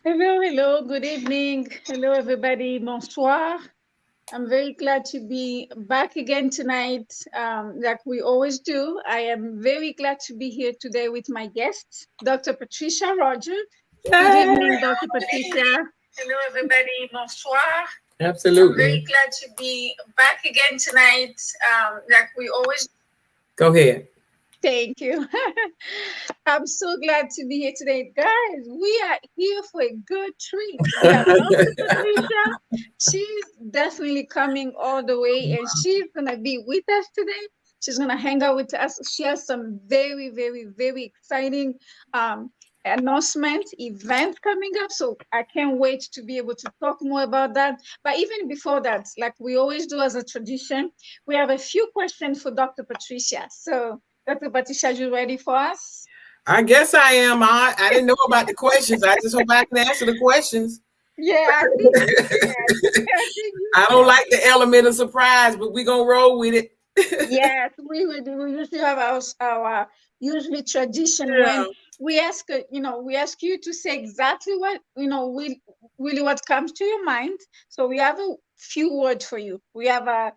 Hello, hello, good evening. Hello, everybody. Bonsoir. I'm very glad to be back again tonight, like we always do. I am very glad to be here today with my guest, Dr. Patricia Roger. Good Yay! evening, Dr. Patricia. Hello, everybody. Bonsoir. I'm Absolutely. very glad to be back again tonight, like we always. Go ahead. Thank you. I'm so glad to be here today. Guys, we are here for a good treat. We have Dr. Patricia. She's definitely coming all the way and she's going to be with us today. She's going to hang out with us. She has some very, very, very exciting um, announcement event coming up. So I can't wait to be able to talk more about that. But even before that, like we always do as a tradition, we have a few questions for Dr. Patricia. So Dr. Patricia, you ready for us? I guess I am. I didn't know about the questions. I just hope I can answer the questions. Yeah, I think you can. I think you I don't can. like the element of surprise, but we're going to roll with it. Yes, we usually have our usually tradition when Yeah. we ask we ask you to say exactly what really what comes to your mind. So we have a few words for you. We have a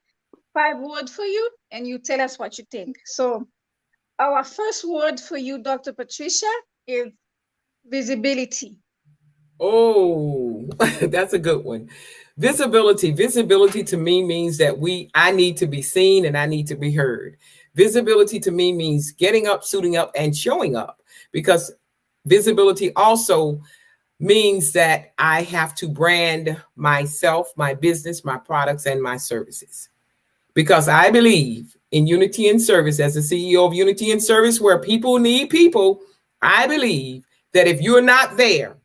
5 word for you, and you tell us what you think. So our first word for you, Dr. Patricia, is visibility. Oh, that's a good one. Visibility. Visibility to me means that I need to be seen and I need to be heard. Visibility to me means getting up, suiting up, and showing up because visibility also means that I have to brand myself, my business, my products, and my services. Because I believe in unity and service as the CEO of Unity and Service, where people need people. I believe that if you're not there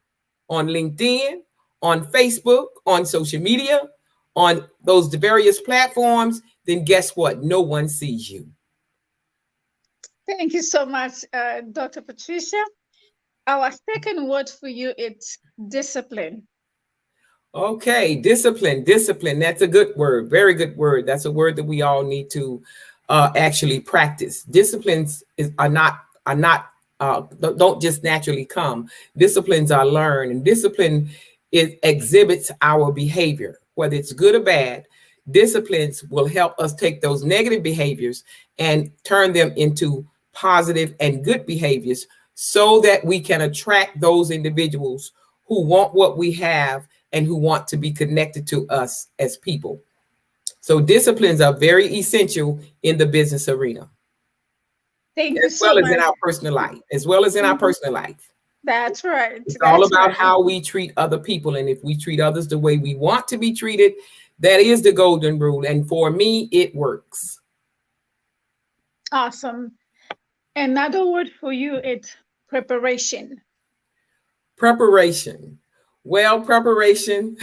on LinkedIn, on Facebook, on social media, on those various platforms, then guess what? No one sees you. Thank you so much, Dr. Patricia. Our second word for you is discipline. Okay, discipline, discipline. That's a good word. Very good word. That's a word that we all need to actually practice. Disciplines are not don't just naturally come. Disciplines are learned, and discipline it exhibits our behavior, whether it's good or bad. Disciplines will help us take those negative behaviors and turn them into positive and good behaviors so that we can attract those individuals who want what we have and who want to be connected to us as people. So disciplines are very essential in the business arena, Thank you as so well as in much. our personal life, as well as in our Mhm. personal life. That's right. It's all That's about right. how we treat other people. And if we treat others the way we want to be treated, that is the golden rule. And for me, it works. Awesome. Another word for you is preparation. Preparation. Well, preparation,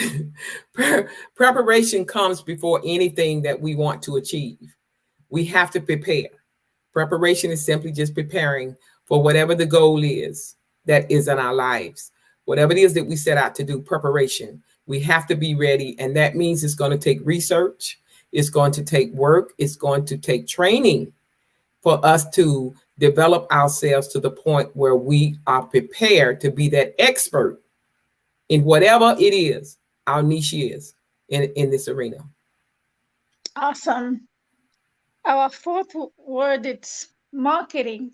preparation comes before anything that we want to achieve. We have to prepare. Preparation is simply just preparing for whatever the goal is that is in our lives. Whatever it is that we set out to do, preparation. We have to be ready. And that means it's going to take research, it's going to take work, it's going to take training for us to develop ourselves to the point where we are prepared to be that expert in whatever it is our niche is in this arena. Awesome. Our fourth word is marketing.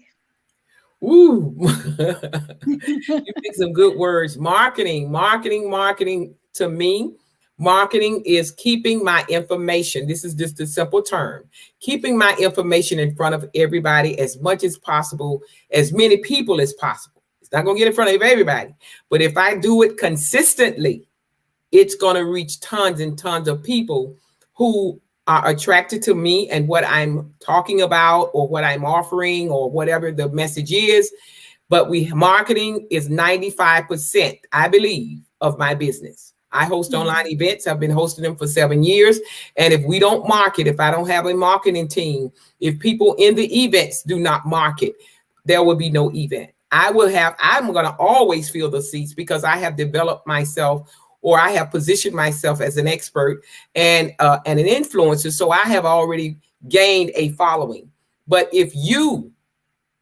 Ooh, you pick some good words. Marketing, marketing, marketing. To me, marketing is keeping my information. This is just a simple term. Keeping my information in front of everybody as much as possible, as many people as possible. It's not going to get in front of everybody, but if I do it consistently, it's going to reach tons and tons of people who are attracted to me and what I'm talking about or what I'm offering or whatever the message is. But marketing is 95%, I believe, of my business. I host online Mhm. events. I've been hosting them for 7 years. And if we don't market, if I don't have a marketing team, if people in the events do not market, there will be no event. I'm going to always fill the seats because I have developed myself or I have positioned myself as an expert and an influencer. So I have already gained a following. But if you,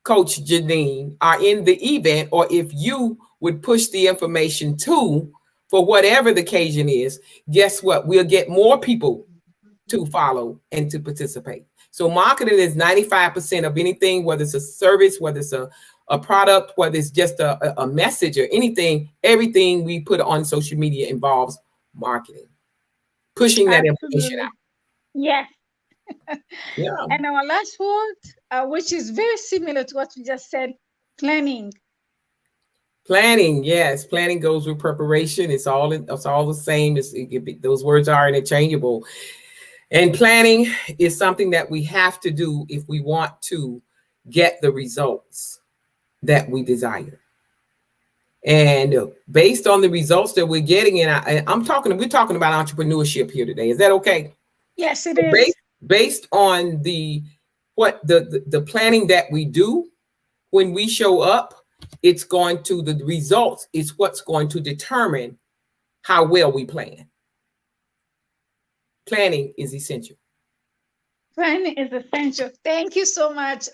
Coach Jeanine, are in the event, or if you would push the information to, for whatever the occasion is, guess what? We'll get more people to follow and to participate. So marketing is 95% of anything, whether it's a service, whether it's a product, whether it's just a message or anything, everything we put on social media involves marketing, pushing that information Absolutely. out. Yes. Yeah. And our last word, which is very similar to what we just said, planning. Planning, yes, planning goes with preparation. It's all the same. Those words are interchangeable. And planning is something that we have to do if we want to get the results that we desire. And based on the results that we're getting, and we're talking about entrepreneurship here today. Is that okay? Yes, it So is. based on the planning that we do, when we show up, the results is what's going to determine how well we plan. Planning is essential. Planning is essential. Thank you so much,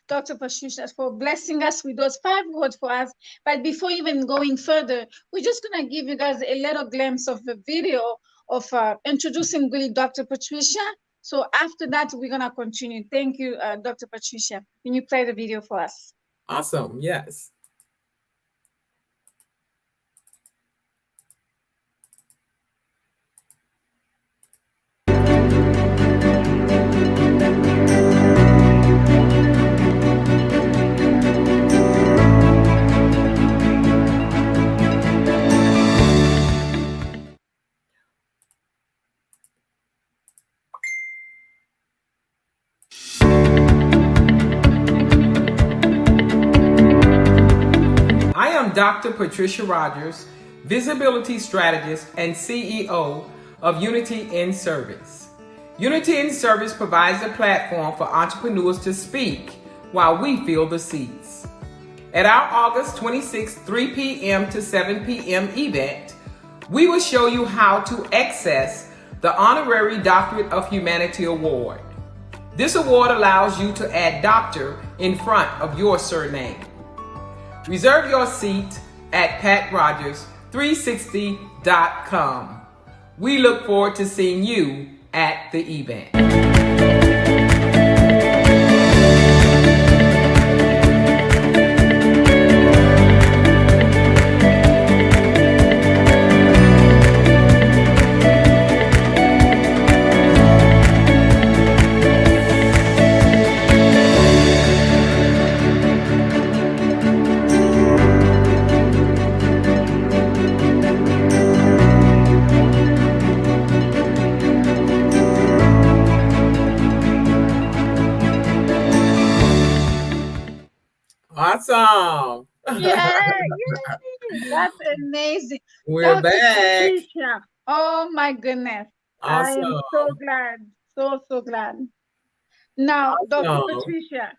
Dr. Patricia, for blessing us with those 5 words for us. But before even going further, we're just going to give you guys a little glimpse of the video of introducing really Dr. Patricia. So after that, we're going to continue. Thank you, Dr. Patricia. Can you play the video for us? Awesome. Yes. I am Dr. Patricia Rogers, visibility strategist and CEO of Unity in Service. Unity in Service provides a platform for entrepreneurs to speak while we fill the seats. At our August 26th, 3 p.m. to 7 p.m. event, we will show you how to access the Honorary Doctorate of Humanity Award. This award allows you to add doctor in front of your surname. Reserve your seat at patrogers360.com. We look forward to seeing you at the event. Awesome. Yeah, that's amazing. We're Dr. back. Patricia, oh my goodness. I am Awesome. so glad. So glad. Now, Dr. Awesome. Patricia,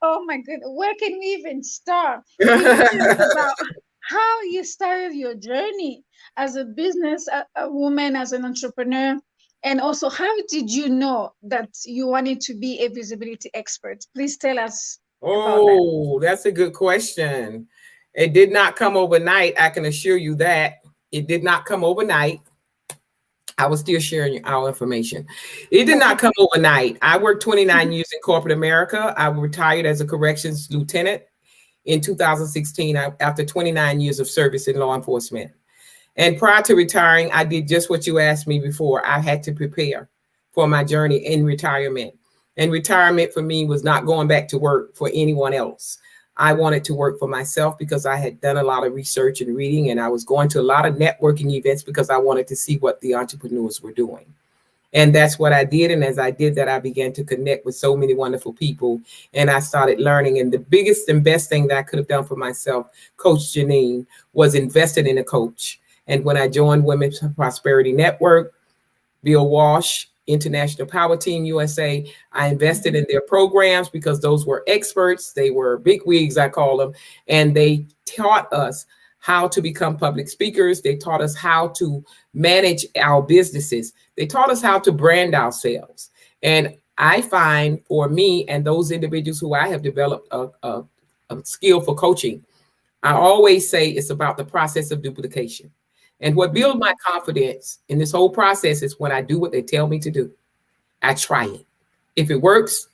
oh my goodness, where can we even start? Can you tell us about how you started your journey as a business a woman, as an entrepreneur? And also, how did you know that you wanted to be a visibility expert? Please tell us about that. Oh, that's a good question. It did not come overnight. I can assure you that it did not come overnight. I was still sharing our information. It did not come overnight. I worked 29 years in corporate America. I retired as a corrections lieutenant in 2016 after 29 years of service in law enforcement. And prior to retiring, I did just what you asked me before. I had to prepare for my journey in retirement. And retirement for me was not going back to work for anyone else. I wanted to work for myself because I had done a lot of research and reading, and I was going to a lot of networking events because I wanted to see what the entrepreneurs were doing. And that's what I did. And as I did that, I began to connect with so many wonderful people, and I started learning. And the biggest and best thing that I could have done for myself, Coach Jeanine, was invested in a coach. And when I joined Women's Prosperity Network, Bill Walsh, International Power Team USA, I invested in their programs because those were experts. They were big wigs, I call them. And they taught us how to become public speakers. They taught us how to manage our businesses. They taught us how to brand ourselves. And I find for me and those individuals who I have developed a skill for coaching, I always say it's about the process of duplication. And what builds my Mhm. confidence in this whole process is when I do what they tell me to do. I try it. If it works,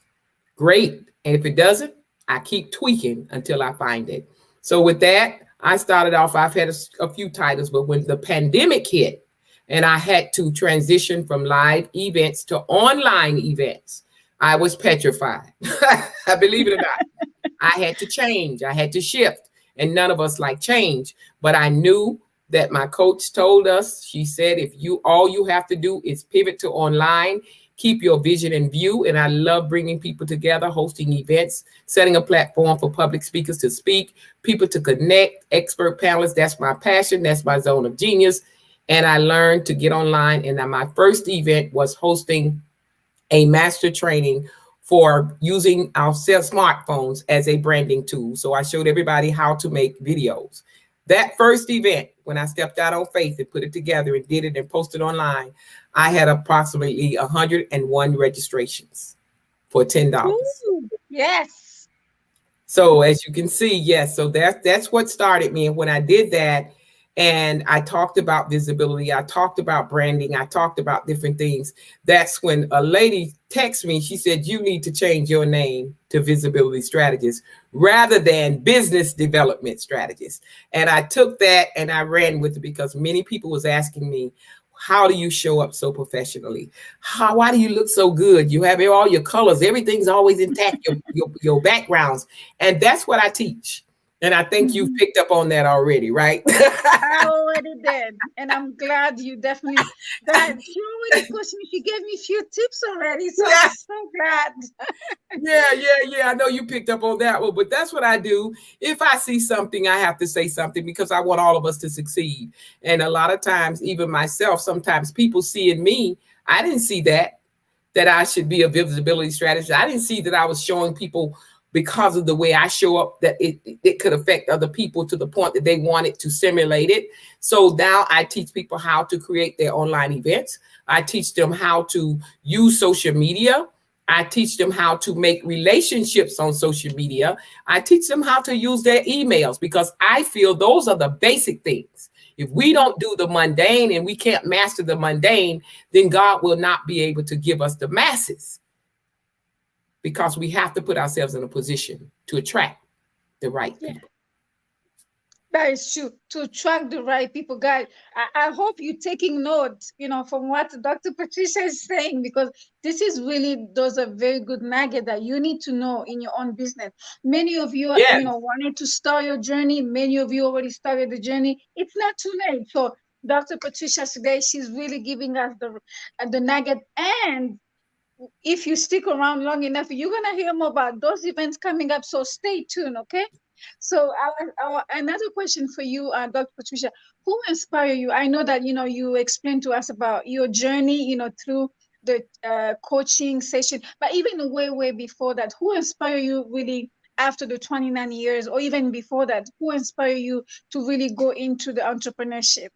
great. And if it doesn't, I keep tweaking until I find it. So with that, I started off, I've had a few titles, but when the pandemic hit and I had to transition from live events to online events, I was petrified. I believe it or not. I had to change. I had to shift. And none of us like change. But I knew that my coach told us, she said, if you all you have to do is pivot to online, keep your vision in view. And I love bringing people together, hosting events, setting a platform for public speakers to speak, people to connect, expert panelists. That's my passion. That's my zone of genius. And I learned to get online. And my first event was hosting a master training for using our smartphones as a branding tool. So I showed everybody how to make videos. That first event, when I stepped out on faith and put it together and did it and posted online, I had approximately 101 registrations for $10. Ooh, yes. So as you can see, yes, so that's what started me. And when I did that, and I talked about visibility, I talked about branding, I talked about different things. That's when a lady texted me. She said, "You need to change your name to visibility strategist rather than business development strategist." And I took that and I ran with it because many people was asking me, how do you show up so professionally? Why do you look so good? You have all your colors, everything's always intact, your backgrounds. And that's what I teach. And I think you've Mhm. picked up on that already, right? I already did, and I'm glad you definitely that she already pushed me. She gave me a few tips already, so I'm Yeah, so glad. yeah. I know you picked up on that one, but that's what I do. If I see something, I have to say something because I want all of us to succeed. And a lot of times, even myself, sometimes people see in me, I didn't see that I should be a visibility strategist. I didn't see that I was showing people because of the way I show up that it could affect other people to the point that they wanted to simulate it. So now I teach people how to create their online events. I teach them how to use social media. I teach them how to make relationships on social media. I teach them how to use their emails because I feel those are the basic things. If we don't do the mundane and we can't master the mundane, then God will not be able to give us the masses because we have to put ourselves in a position to attract the right Yeah, people. that is true. To attract the right people, guys. I hope you're taking note, from what Dr. Patricia is saying, because this is really those are very good nugget that you need to know in your own business. Many of you, Yes. wanting to start your journey. Many of you already started the journey. It's not too late. So Dr. Patricia today, she's really giving us the nugget. And if you stick around long enough, you're gonna hear more about those events coming up. So stay tuned, okay? So another question for you, Dr. Patricia, who inspire you? I know that you explained to us about your journey, through the coaching session, but even way before that, who inspire you really after the 29 years, or even before that, who inspire you to really go into the entrepreneurship?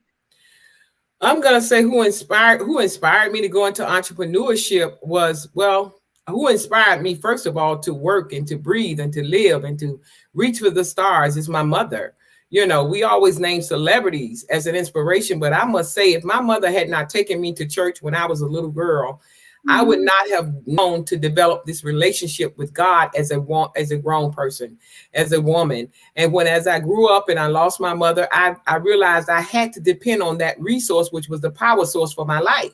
I'm gonna say who inspired me to go into entrepreneurship was, well, who inspired me first of all to work and to breathe and to live and to reach for the stars is my mother. We always name celebrities as an inspiration, but I must say, if my mother had not taken me to church when I was a little girl, I would Mm-hmm. not have known to develop this relationship with God as a grown person, as a woman. And as I grew up and I lost my mother, I realized I had to depend on that resource, which was the power source for my life.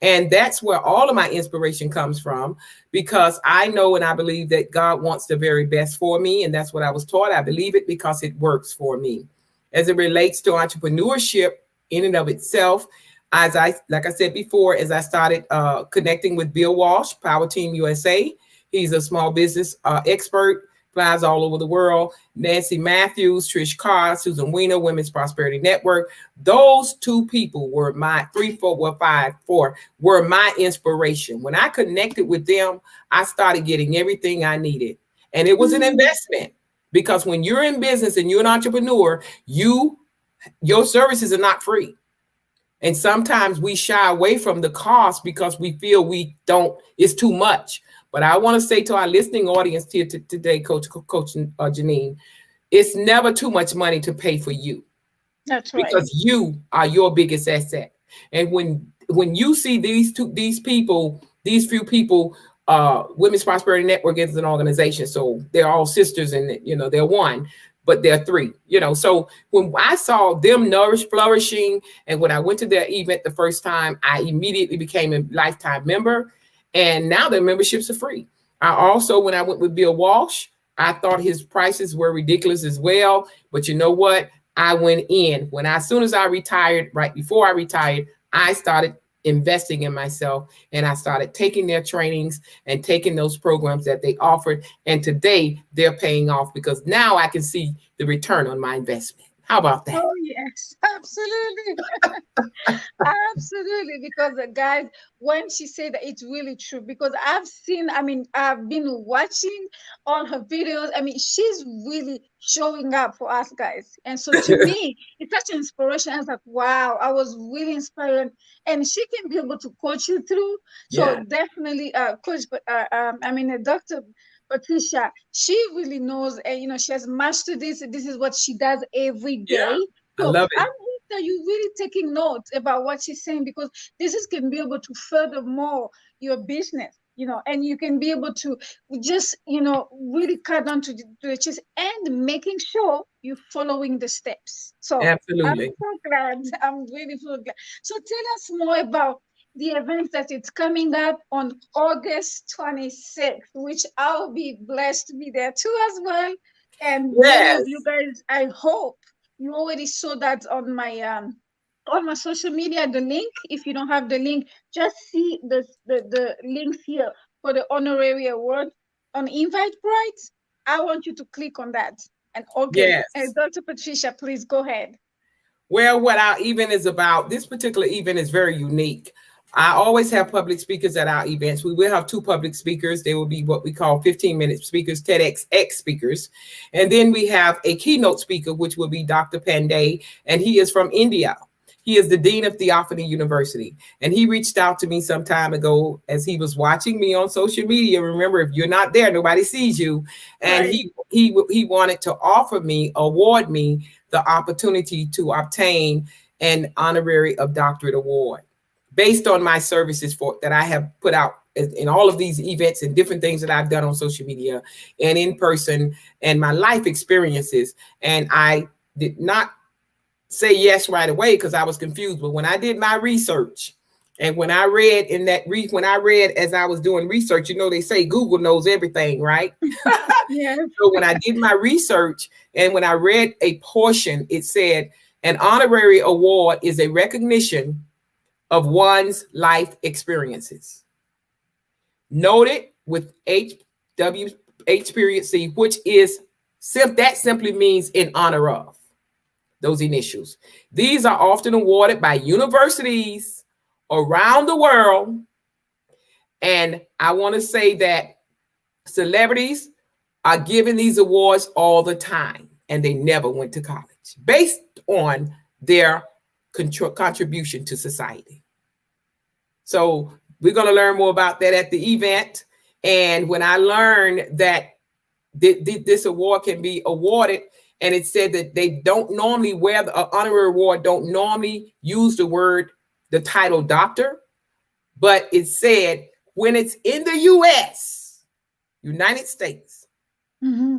And that's where all of my inspiration comes from, because I know and I believe that God wants the very best for me. And that's what I was taught. I believe it because it works for me. As it relates to entrepreneurship in and of itself, like I said before, as I started connecting with Bill Walsh, Power Team USA, he's a small business expert, flies all over the world. Nancy Matthews, Trish Carr, Susan Weiner, Women's Prosperity Network. Those two people were my 4 were my inspiration. When I connected with them, I started getting everything I needed. And it was an Mm-hmm. investment, because when you're in business and you're an entrepreneur, your services are not free. And sometimes we shy away from the cost because we feel it's too much. But I want to say to our listening audience here today, Coach Jeanine, It's never too much money to pay for you, That's right. because you are your biggest asset. And when you see these few people, Women's Prosperity Network is an organization, so they're all sisters, and they're one, but they're three. So when I saw them flourishing, and when I went to their event the first time, I immediately became a lifetime member, and now their memberships are free. I also, when I went with Bill Walsh, I thought his prices were ridiculous as well, but you know what? I went in as soon as I retired. Right before I retired, I started investing in myself, and I started taking their trainings and taking those programs that they offered. And today they're paying off, because now I can see the return on my investment. How about that? Oh yes, absolutely. Absolutely, because guys, when she said that, it's really true. Because I've seen, I mean, I've been watching all her videos. I mean, she's really showing up for us guys. And so to me, it's such an inspiration. I was like, wow, I was really inspired. And she can be able to coach you through. So Yeah, definitely, coach, but I mean, Dr. Patricia, she really knows, she has mastered this. This is what she does every yeah, day. I So love I'm it. that you really taking notes about what she's saying, because this is can be able to further more your business, and you can be able to just really cut down to the chase, and making sure you're following the steps. So I'm Absolutely. so glad. I'm really so glad. So tell us more about the event that it's coming up on August 26th, which I'll be blessed to be there too as well. And many of you Yes, guys, I hope you already saw that on my social media, the link. If you don't have the link, just see the links here for the honorary award on Eventbrite. I want you to click on that. And okay, yes. Dr. Patricia, please go ahead. Well, what our event is about, this particular event is very unique. I always have public speakers at our events. We will have two public speakers. They will be what we call 15-minute speakers, TEDx speakers. And then we have a keynote speaker, which will be Dr. Pandey, and he is from India. He is the Dean of Theophany University. And he reached out to me some time ago as he was watching me on social media. Remember, if you're not there, nobody sees you. And Right. he wanted to award me the opportunity to obtain an honorary of doctorate award based on my services that I have put out in all of these events and different things that I've done on social media and in person, and my life experiences. And I did not say yes right away because I was confused. But when I did my research, and when I read as I was doing research, they say Google knows everything, right? Yes. So when I did my research, and when I read a portion, it said an honorary award is a recognition of one's life experiences, noted with HWH period C, which is that simply means in honor of those initials. These are often awarded by universities around the world. And I want to say that celebrities are given these awards all the time, and they never went to college based on their contribution to society. So we're going to learn more about that at the event. And when I learned that this award can be awarded, and it said that they don't normally wear the honorary award, don't normally use the title doctor, but it said when it's in the US, United States, Mm-hmm.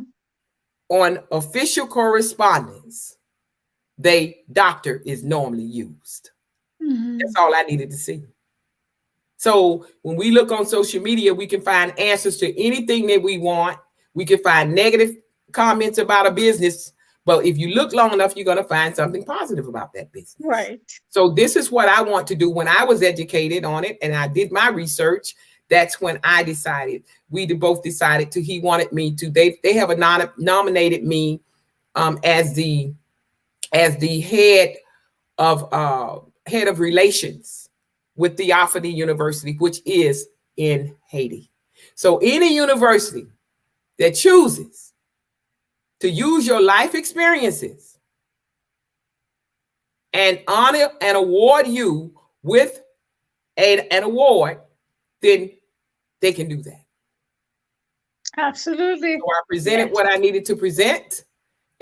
on official correspondence, doctor is normally used. That's Mm-hmm. all I needed to see. So when we look on social media, we can find answers to anything that we want. We can find negative comments about a business, but if you look long enough, you're going to find something positive about that business. Right. So this is what I want to do. When I was educated on it and I did my research, that's when I decided. We both decided to. He wanted me to. They have nominated me as the head of relations with Theophany University, which is in Haiti. So any university that chooses to use your life experiences and honor and award you with an award, then they can do that. Absolutely. So I presented Yes. what I needed to present,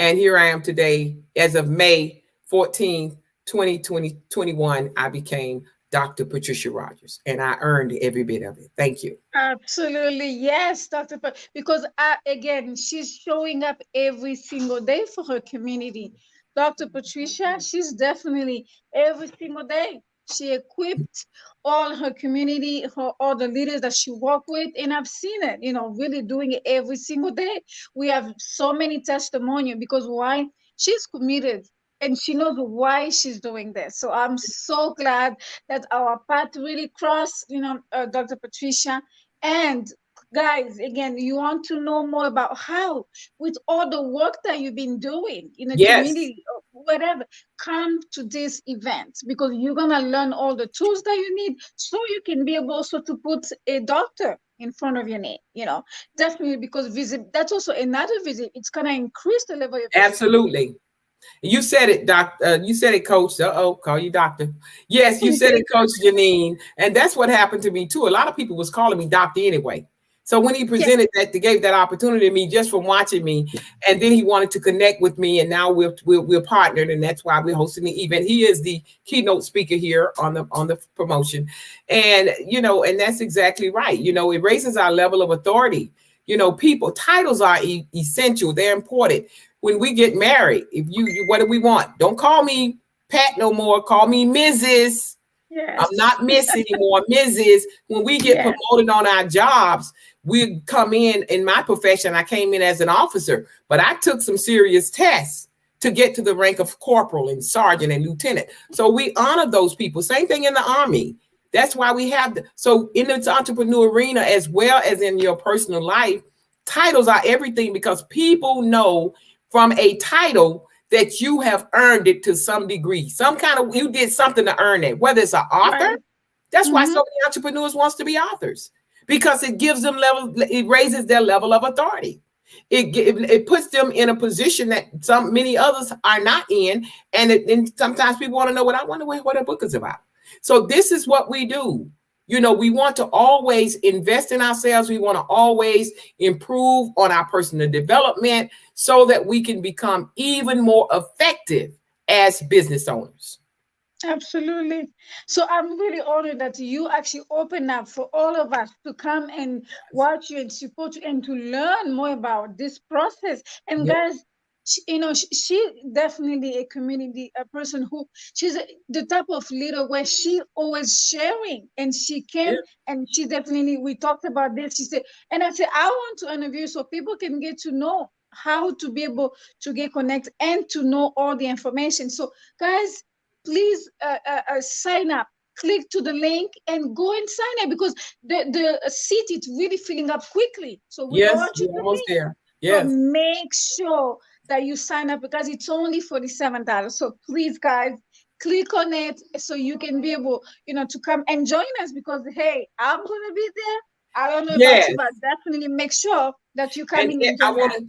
And here I am today, as of May 14th, 2021, I became Dr. Patricia Rogers, and I earned every bit of it. Thank you. Absolutely, yes, Dr. Because again, she's showing up every single day for her community. Dr. Patricia, she's definitely every single day. She equipped all her community, all the leaders that she worked with, and I've seen it, really doing it every single day. We have so many testimonials because why? She's committed and she knows why she's doing this. So I'm so glad that our path really crossed, Dr. Patricia. And guys, again, you want to know more about how, with all the work that you've been doing in the Yes, community or whatever, come to this event because you're gonna learn all the tools that you need so you can be able also to put a doctor in front of your name. Definitely because that's also another visit. It's gonna increase the level of visibility. absolutely. You said it, doc. You said it, coach. Oh, call you doctor. Yes, you said it, coach Jeanine. And that's what happened to me too. A lot of people was calling me doctor anyway. So when he Yes, presented that, they gave that opportunity to me just from watching me, and then he wanted to connect with me, and now we're partnered, and that's why we're hosting the event. He is the keynote speaker here on the promotion, and and that's exactly right. It raises our level of authority. People titles are essential. They're important. When we get married, if you what do we want? Don't call me Pat no more. Call me Mrs. I'm yes, not Miss anymore, Mrs. When we get yes, promoted on our jobs, we come in my profession, I came in as an officer, but I took some serious tests to get to the rank of corporal and sergeant and lieutenant. So we honor those people. Same thing in the Army. That's why we have so in this entrepreneur arena, as well as in your personal life, titles are everything because people know from a title that you have earned it to some degree. Some kind of you did something to earn it, whether it's an author. right. That's why so Mm-hmm. many entrepreneurs wants to be authors because it gives them it raises their level of authority. It puts them in a position that many others are not in, and sometimes people want to know I wonder what a book is about. So this is what we do. We want to always invest in ourselves. We want to always improve on our personal development so that we can become even more effective as business owners. Absolutely. So I'm really honored that you actually open up for all of us to come and watch you and support you and to learn more about this process. And Yep. guys, she definitely a person who she's the type of leader where she always sharing and she came Yep. and she definitely we talked about this. She said, and I said, I want to interview so people can get to know how to be able to get connected and to know all the information. So guys, please sign up, click to the link and go and sign up because the seat is really filling up quickly, so we don't Yes, want you you're to almost miss. there. So Yes. make sure that you sign up because it's only $47. So please guys, click on it so you can be able to come and join us because hey, I'm gonna be there. I don't know about you, Yes. but definitely make sure that you're And coming and I join want us. to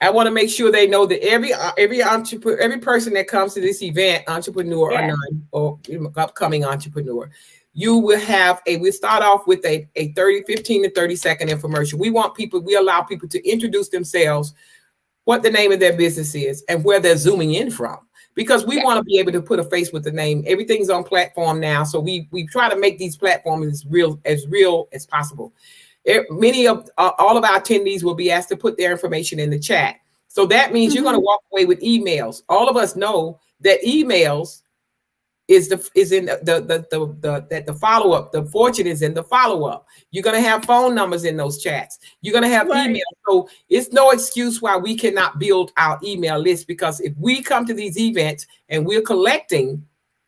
I want to make sure they know that every entrepreneur, every person that comes to this event, entrepreneur or Yes. non or upcoming entrepreneur, you will have we start off with a 15 to 30-second infomercial. We allow people to introduce themselves, what the name of their business is, and where they're zooming in from. Because we Yes. want to be able to put a face with the name. Everything's on platform now. So we try to make these platforms as real as possible. Many of all of our attendees will be asked to put their information in the chat. So that means you're going to Mm-hmm. walk away with emails. All of us know that emails is in that the follow up. The fortune is in the follow up. You're going to have phone numbers in those chats. You're going to have emails. Right. So it's no excuse why we cannot build our email list, because if we come to these events and we're collecting,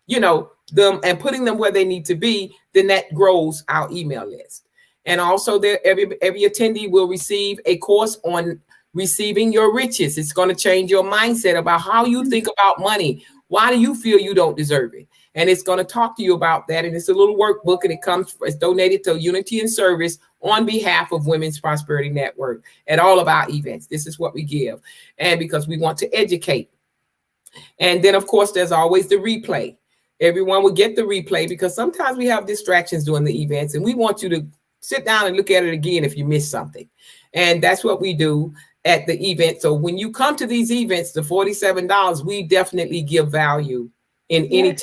them and putting them where they need to be, then that grows our email list. And also, every attendee will receive a course on receiving your riches. It's going to change your mindset about how you think about money. Why do you feel you don't deserve it? And it's going to talk to you about that. And it's a little workbook, and it's donated to Unity and Service on behalf of Women's Prosperity Network at all of our events. This is what we give. And because we want to educate. And then, of course, there's always the replay. Everyone will get the replay because sometimes we have distractions during the events, and we want you to sit down and look at it again if you missed something. And that's what we do. at the event. So when you come to these events, the $47, we definitely give value in any Yes.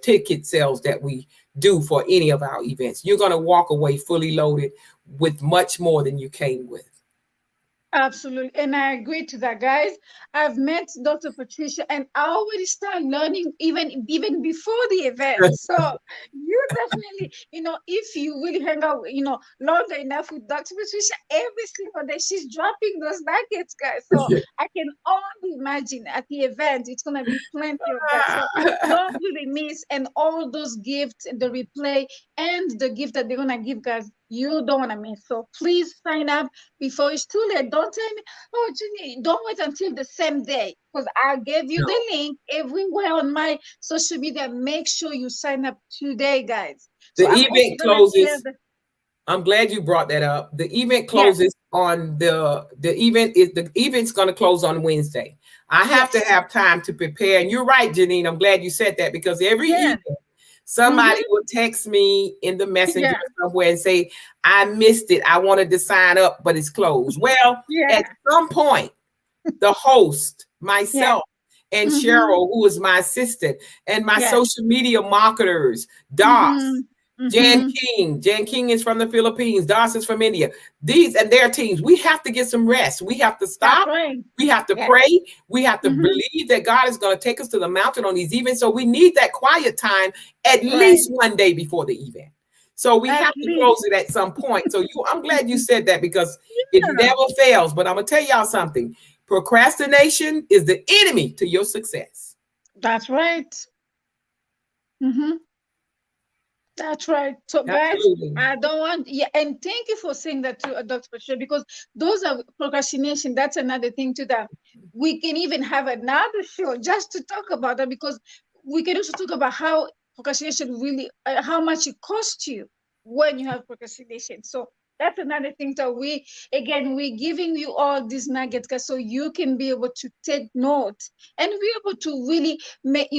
ticket sales that we do for any of our events. You're going to walk away fully loaded with much more than you came with. Absolutely. And I agree to that, guys. I've met Dr. Patricia and I already start learning even before the event. So you definitely, if you really hang out, longer enough with Dr. Patricia, every single day she's dropping those nuggets, guys. So I can only imagine at the event it's gonna be plenty of that. So don't really miss, and all those gifts and the replay and the gift that they're gonna give, guys. You don't want to miss. So please sign up before it's too late. Don't tell me, oh, Jeanine, don't wait until the same day because I gave you No. the link everywhere on my social media. Make sure you sign up today, guys. So The I'm also event gonna share closes. the I'm glad you brought that up. The event yes, closes on the event's going to close on Wednesday. I have to yes, have time to prepare. And you're right, Jeanine. I'm glad you said that because every yes, evening somebody mm-hmm, will text me in the messenger yeah, somewhere and say, I missed it. I wanted to sign up, but it's closed. Well, yeah, at some point, the host, yeah, myself, and mm-hmm, Cheryl, who is my assistant, and my yes, social media marketers, mm-hmm, DOS, Jan mm-hmm. King. Jan King is from the Philippines. DOS is from India. These and their teams, we have to get some rest. We have to That's stop. right. We have to Yes, pray. We have to mm-hmm, believe that God is going to take us to the mountain on these events. So we need that quiet time at right. least one day before the event. So we At have to least, close it at some point. So I'm glad you said that because it yeah, never fails. But I'm gonna tell y'all something. Procrastination is the enemy to your success. that's right. Mm-hmm. That's right. So, guys, Absolutely. I don't want, yeah, and thank you for saying that to Dr. Patricia, because those are procrastination. That's another thing to that. We can even have another show just to talk about that because we can also talk about how procrastination really, how much it costs you when you have procrastination. So, that's another thing that we're giving you all these nuggets, guys, so you can be able to take note and be able to really make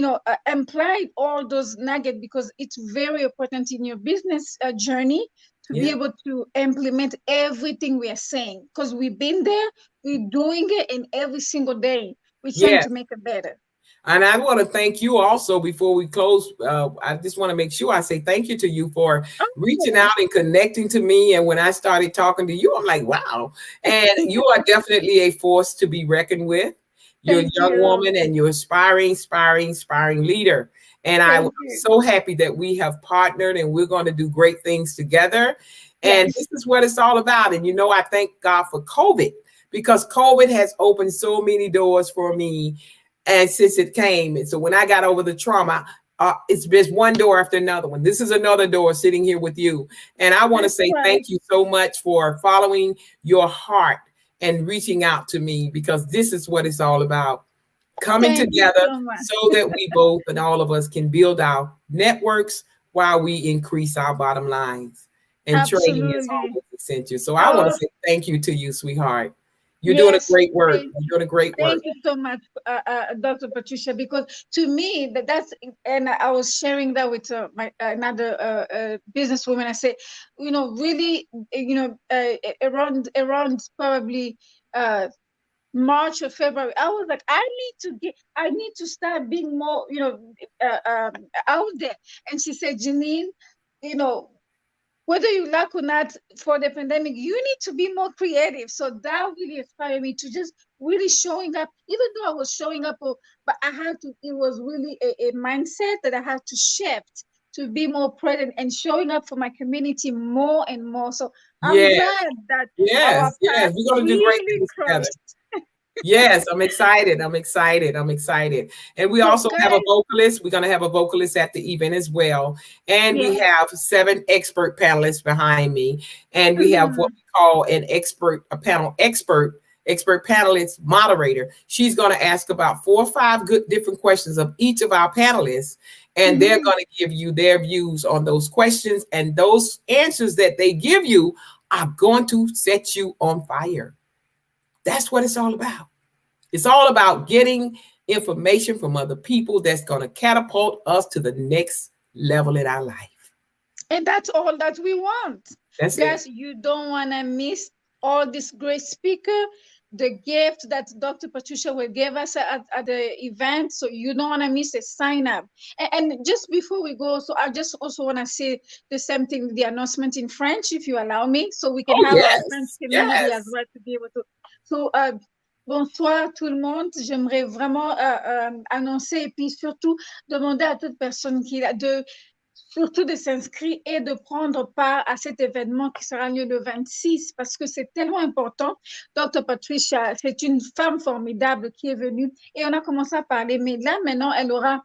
apply all those nuggets because it's very important in your business journey to be Yeah. able to implement everything we are saying because we've been there, we're doing it, and every single day we're trying Yeah. to make it better. And I want to thank you also before we close. I just want to make sure I say thank you to you for reaching Oh, out and connecting to me. And when I started talking to you, I'm like, wow. And you are definitely a force to be reckoned with. You're a thank young you, woman and you're aspiring leader. And I'm thank you. so happy that we have partnered and we're going to do great things together. And Yes, this is what it's all about. And I thank God for COVID because COVID has opened so many doors for me and since it came. And so when I got over the trauma, it's just one door after another one. This is another door sitting here with you. And I want to that's say right. thank you so much for following your heart and reaching out to me because this is what it's all about. Coming Thank you together so much. so that we both and all of us can build our networks while we increase our bottom lines. And training is Absolutely. always essential. So I want to Oh, say thank you to you, sweetheart. You're doing a yes. great work. You're doing a great work. Thank you so much, Dr. Patricia, because to me that's and I was sharing that with my another businesswoman. I said, really, around probably March or February, I was like, I need to start being more, out there. And she said, Jeanine, you know, whether you like or not for the pandemic, you need to be more creative. So that really inspired me to just really showing up, even though I was showing up, but I had to, it was really a mindset that I had to shift to be more present and showing up for my community more and more. So I'm Yes, glad that our yes, path yes. We're going to do great really things together. crossed. Yes, I'm excited. I'm excited. I'm excited. And we So, also have a guys, vocalist. We're going to have a vocalist at the event as well. And we yeah. have 7 expert panelists behind me. And we have what Mhm. we call a panel expert panelist moderator. She's going to ask about 4 or 5 good different questions of each of our panelists. And they're Mhm. going to give you their views on those questions. And those answers that they give you are going to set you on fire. That's what it's all about. It's all about getting information from other people that's going to catapult us to the next level in our life. And that's all that we want. That's it. Guys, you don't want to miss all this great speaker. the gift that Dr. Patricia will give us at the event. So you don't want to miss a sign up. And just before we go, so I just also want to say the same thing, the announcement in French, if you allow me, so we can Oh, have our French yes. community as Yes. well to be able to. So, bonsoir tout le monde. J'aimerais vraiment annoncer et puis surtout demander à toute personne qui a de surtout de s'inscrire et de prendre part à cet événement qui sera lieu le 26 parce que c'est tellement important. Dr. Patricia, c'est une femme formidable qui est venue et on a commencé à parler, mais là, maintenant, elle aura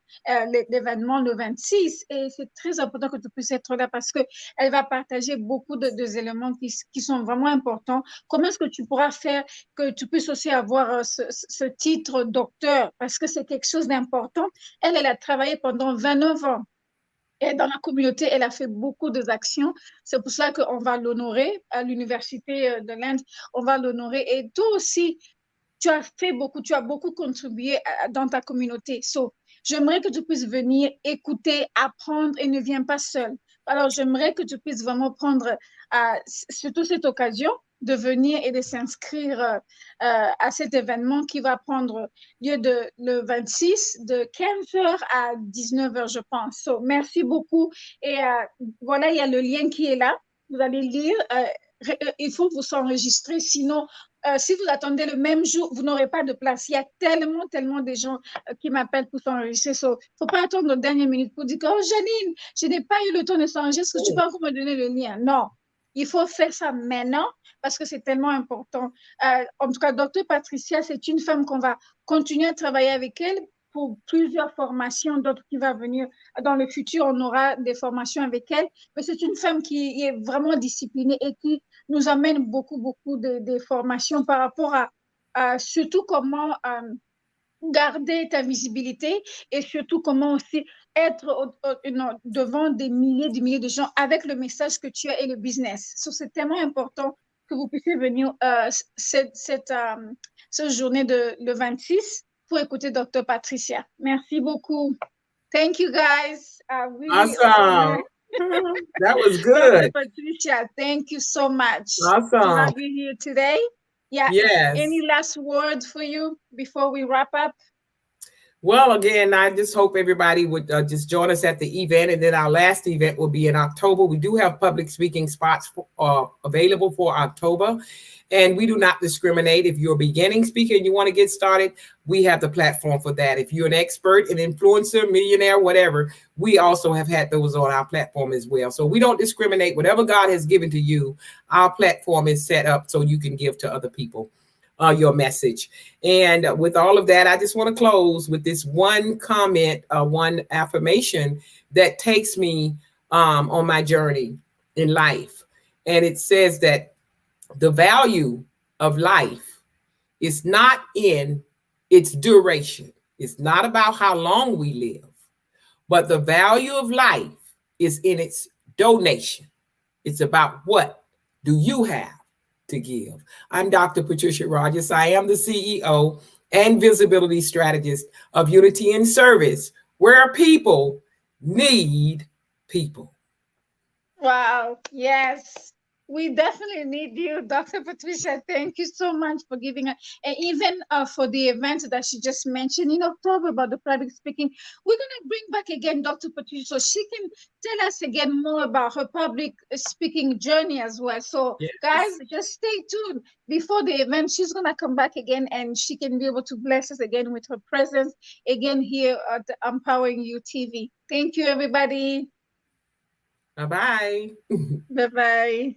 l'événement le 26 et c'est très important que tu puisses être là parce qu'elle va partager beaucoup de éléments qui sont vraiment importants. Comment est-ce que tu pourras faire que tu puisses aussi avoir ce titre docteur parce que c'est quelque chose d'important. Elle a travaillé pendant 29 ans. Et dans la communauté, elle a fait beaucoup d'actions. C'est pour ça qu'on va l'honorer à l'Université de l'Inde. On va l'honorer. Et toi aussi, tu as beaucoup contribué dans ta communauté. So, j'aimerais que tu puisses venir écouter, apprendre et ne viens pas seul. Alors, j'aimerais que tu puisses vraiment prendre surtout cette occasion de venir et de s'inscrire à cet événement qui va prendre lieu le 26 de 15 heures à 19 heures, je pense. So, merci beaucoup. Et voilà, il y a le lien qui est là. Vous allez lire. Il faut vous s'enregistrer, sinon si vous attendez le même jour, vous n'aurez pas de place. Il y a tellement de gens qui m'appellent pour s'enregistrer. Il ne faut pas attendre la dernière minute pour dire que, oh, Jeanine, je n'ai pas eu le temps de s'enregistrer. Est-ce que tu peux encore me donner le lien? Non. Il faut faire ça maintenant parce que c'est tellement important. En tout cas, Dr. Patricia, c'est une femme qu'on va continuer à travailler avec elle pour plusieurs formations, d'autres qui vont venir dans le futur. On aura des formations avec elle. Mais c'est une femme qui est vraiment disciplinée et qui nous amène beaucoup de formations par rapport à surtout comment garder ta visibilité et surtout comment aussi être devant des milliers de gens avec le message que tu as et le business. So, c'est tellement important que vous puissiez venir cette journée le 26 pour écouter Dr. Patricia. Merci beaucoup. Thank you guys. I really Awesome. honor That was Dr. good. Patricia. Thank you so much to Awesome. have you here today. Yeah. Yes. Any last words for you before we wrap up? Well, again, I just hope everybody would just join us at the event. And then our last event will be in October. We do have public speaking spots available for October. And we do not discriminate. If you're a beginning speaker and you want to get started, we have the platform for that. If you're an expert, an influencer, millionaire, whatever, we also have had those on our platform as well. So we don't discriminate. Whatever God has given to you, our platform is set up so you can give to other people your message. And with all of that, I just want to close with this one comment, one affirmation that takes me on my journey in life. And it says that the value of life is not in its duration. It's not about how long we live, but the value of life is in its donation. It's about what do you have to give. I'm Dr. Patricia Rogers. I am the CEO and visibility strategist of Unity in Service, where people need people. Wow. Yes. We definitely need you, Dr. Patricia. Thank you so much for giving us, and even for the event that she just mentioned in October about the public speaking. We're going to bring back again Dr. Patricia so she can tell us again more about her public speaking journey as well. So, guys, Yes. just stay tuned. Before the event, she's going to come back again and she can be able to bless us again with her presence again here at Empowering You TV. Thank you, everybody. Bye bye. Bye bye.